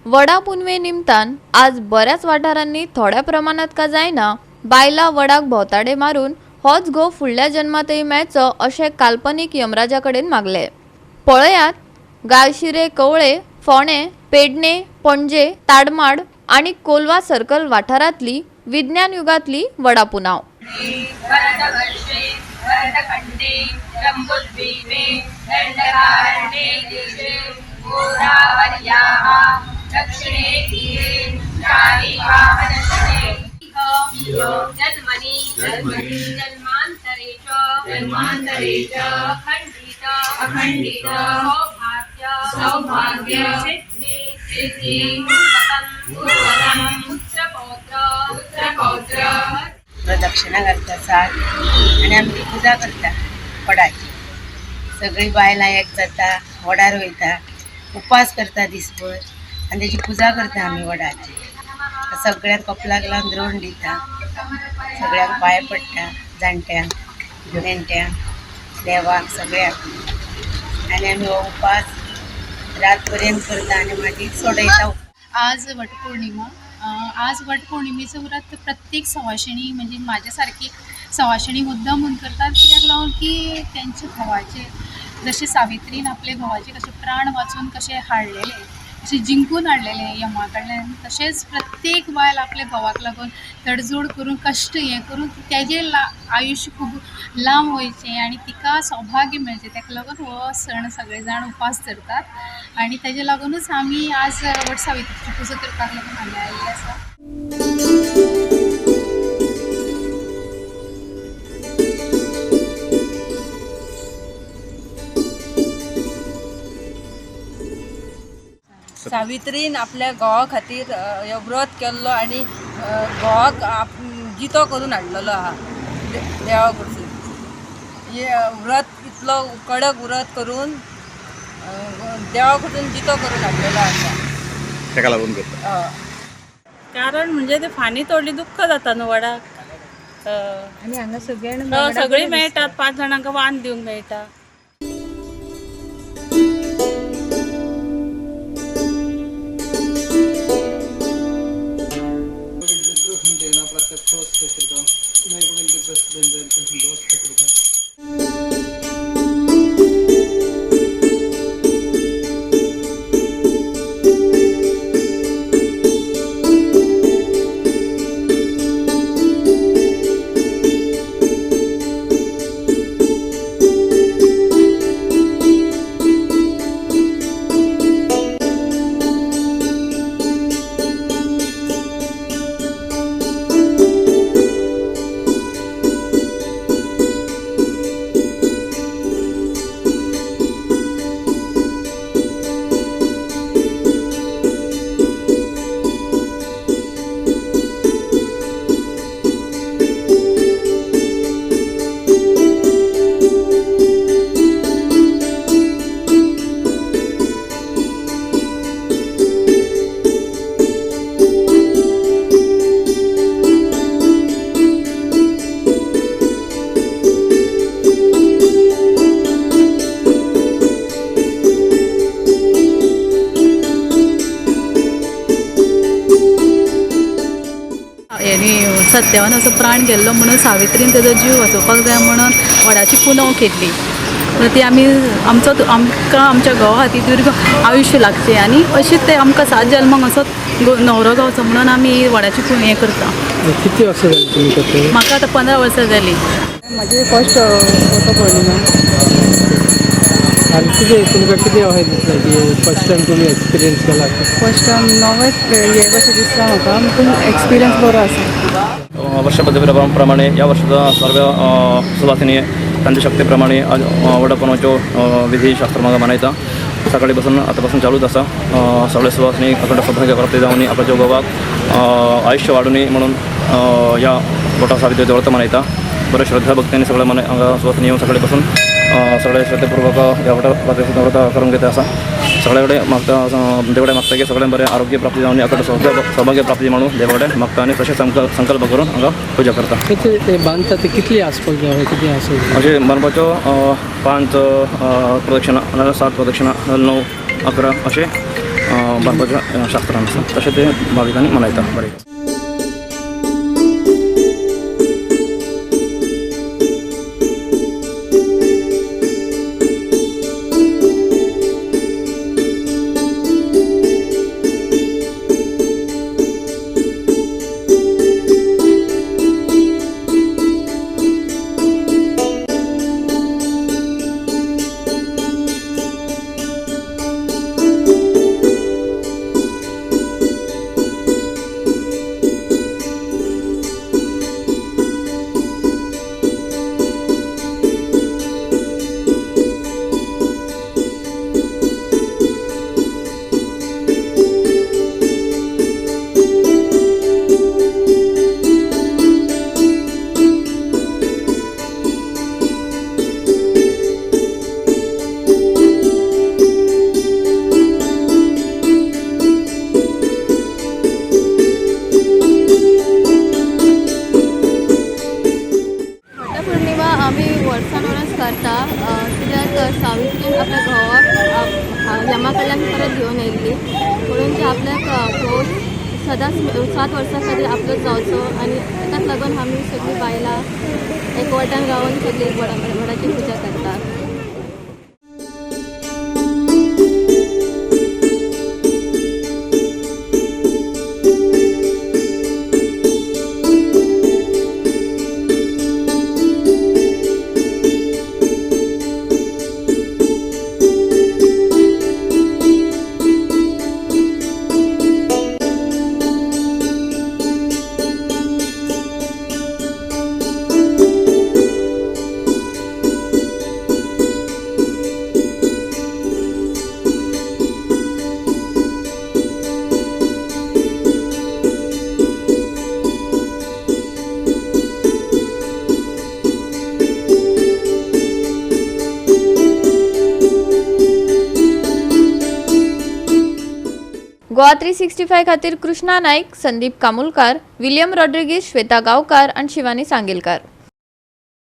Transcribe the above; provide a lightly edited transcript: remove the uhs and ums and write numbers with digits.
वडा पुनवे निमतान आज बऱ्याच वाठारांनी थोड्या प्रमाणात का जायना बायला वडाक भोवताडे मारून होच घोव फुडल्या जन्मातही मेळचो अशें काल्पनीक यमराजा कडेन मागले। पळयात गालशिरे, कवळे, फोणे, पेडणे, पणजे, ताडमाड आणि कोलवा सर्कल वाठारांतली विज्ञान युगातली वडा पुनाव। प्रदक्षिणा घालता सात आणि आमी पूजा करता वडाची। सगळी बायलां एक जाता, वडार वयता, उपास करता दिसभर आणि त्याची पूजा करता आमी वडाची। सगळ्यांक कपलाक लावन द्रोण दिता, सगळ्यांक पांय पडटा, जाणट्यांक नेणट्यांक देवाक सगळ्यांक आणि आमी हो उपास रात पर्यंत करता आणि मागीर सोडयता। आज वटपौर्णिमा। आज वटपौर्णिमेचं व्रत प्रत्येक सवाशिणी म्हणजे माझ्यासारखी सवाशिणी मुद्दाम म्हणून करतात, कित्याक लागून की त्यांचे घोवाचे जसे सावित्रीन आपले घोवाचे कसे प्राण वाचून कसे हाडलेले, कसे जिंकून हाडलेले यमा कडल्यान, तशेंच प्रत्येक बायल आपल्या घोवाक लागून तडजोड करून कश्ट हें करून तेजें आयुश्य खूब लांब वयचें आणि तिका सौभाग्य मेळचें, ताका लागून हो सण सगळे जाण उपास धरतात आणि तेजे लागूनच आमी आज वट सावित्रीची पुजा करपाक लागून हांगा आयिल्ले आसा। सावित्रीन आपल्या घोवा खातीर हे व्रत केल्लो आणि घोवाक जितो करून हाडलेलो आहा देवा कडसून। हे व्रत इतलो कडक व्रत करून देवा कडसून जितो करून हाडलेलो आसा, ताका लागून करता। कारण म्हणजे ते फाणी तोडली दुख्ख जाता न्हू वडाक आणि हांगा सगळ्यांना सगळीं मेळटात, 5 जाणांक वान दिवंक मेळटा। सत्यवान असो प्राण गेल्लो म्हणून सावित्रीन तेजो जीव वाचोवपाक जाय म्हणून वडाची पुनव केल्ली। ती आमी आमकां आमच्या घोवा खातीर दीर्घ आयुश्य लागचें आणि अशीच ते आमकां 7 जल्मांक असोच न्हवरो जावचो म्हणून आमी वडाची हें करता। किती वर्सां जाली तुमी करता? म्हाका आतां 15 वर्सां जाली। माझी फर्स्ट वटपौर्णिमा। आणि तुमकां कितें अशें दिसलें की फर्स्ट टायम तुमी एक्सपिरियन्स केला? फर्स्ट टायम नवेच हे कशें दिसता म्हाका, पूण एक्सपिरियन्स बरो आसा। वर्षपद्धतीप्रमाणे या वर्षाचा सर्व सुवासिनी त्यांच्या शक्तीप्रमाणे वडापुनवच्यो विधी शास्त्र मानयता। सकाळी बसून आतापासून चालूच असा। सगळे सुवासिनी अखंड सौभाग्य प्राप्ती जावनी आपल्या जो गोवाक आयुष्य वाढूनी म्हणून या वटा सावित्रीचे व्रत मानयता। बऱ्या श्रद्धा भक्तीने सगळे सुवासिनी येऊन सकाळी बसून सगळे श्रद्धेपूर्वक या वटा व्रत करून घेता असा। सगळ्याकडे मागता देवडे मागता की सगळ्यांना बरे आरोग्य प्राप्ती जावनी अखंड सौभाग्य प्राप्ती म्हणून देवाकडे मागता आणि तसे संकल्प करून हांगा पूजा करता। ते बांधता ते कितली आसपास किती आसत अशें बांदपाच्यो 5 प्रदक्षिणा 7 प्रदक्षिणा 9 11 अशें बांदपाचें शास्त्रान आसा तशें ते भाविकांनी मनयता बरें. वटपौर्णिमा आमी वर्सान वर्स करता कित्याक सावित्रीन आपल्या घोवाक यमा कडल्यान परत घेवन येयल्ली म्हणून ते आपल्याक घोव सदांच 7 वर्सां खातीर आपलो जावचो आनी ताकाच लागून आमी सगळीं बायलां एकवटान रावन सगळीं वडाची पुजा करतात. गोवा 365 खातीर कृष्णा नाईक, संदीप कामुलकार, विलियम रॉड्रिगीस, श्वेता गांवकार आणि शिवानी सांगेलकार.